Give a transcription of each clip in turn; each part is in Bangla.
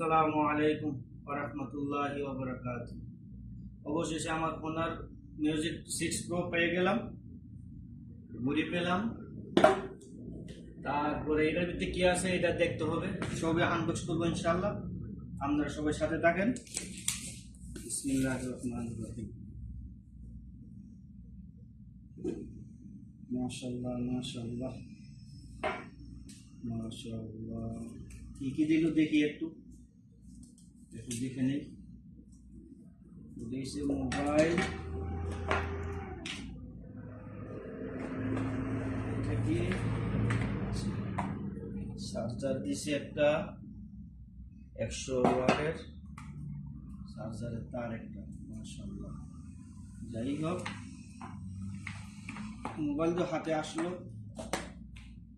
আসসালামু আলাইকুম ওয়া রাহমাতুল্লাহি ওয়া বারাকাতুহু। অবশেষে আমার Honor Music 6 Pro পেয়ে গেলাম, ঘুরে পেলাম। তারপরে এটার ভিতরে কি আছে এটা দেখতে হবে, সবই আনবক্স করবো ইনশাআল্লাহ। আপনারা সবাই সাথে থাকেন। বিসমিল্লাহির রহমানির রহিম। মাশাআল্লাহ মাশাআল্লাহ মাশাআল্লাহ। কি দিল দেখি একটু দেখে নেই। দিয়েছে মোবাইল, এটা কি চার্জার দিছে একটা 100 ওয়াটের চার্জারের তার একটা। মাশাআল্লাহ, যাই হোক মোবাইল তো হাতে আসলো।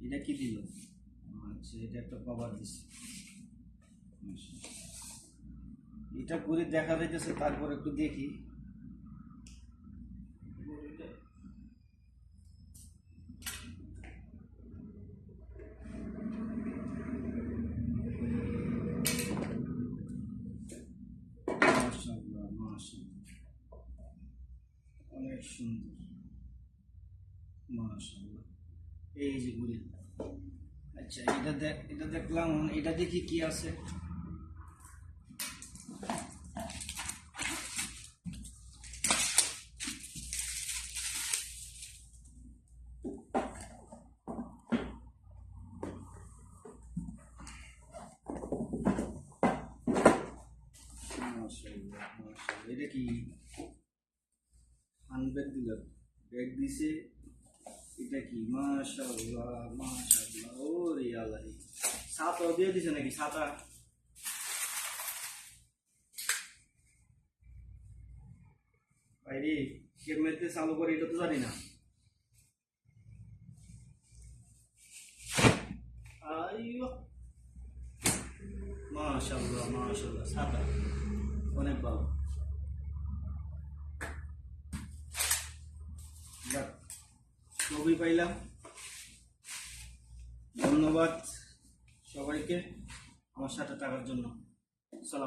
এটা কি দিল? আচ্ছা, এটা একটা কভার দিছে। এটা ঘুরে দেখা যাইতেছে, তারপর একটু দেখি। মাশাআল্লাহ মাশাআল্লাহ, অনেক সুন্দর। মাশাআল্লাহ, এই যে ঘুরে। আচ্ছা, এটা দেখলাম, এটা দেখি কি আছে। এটা কি হ্যান্ডব্যাগ দিল, ব্যাগ দিছে। এটা কি? মাশাআল্লাহ মাশাআল্লাহ, ওরে আল্লাহ, ছাতা দিয়ে দিছে নাকি? ছাতা বাইরে কেমনে চালু করে এটা তো জানি না। আইয়ো মাশাআল্লাহ মাশাআল্লাহ, ছাতা অনেক ভালো। ছবি পাইলাম। ধন্যবাদ সবাইকে আমার সাথে থাকার জন্য।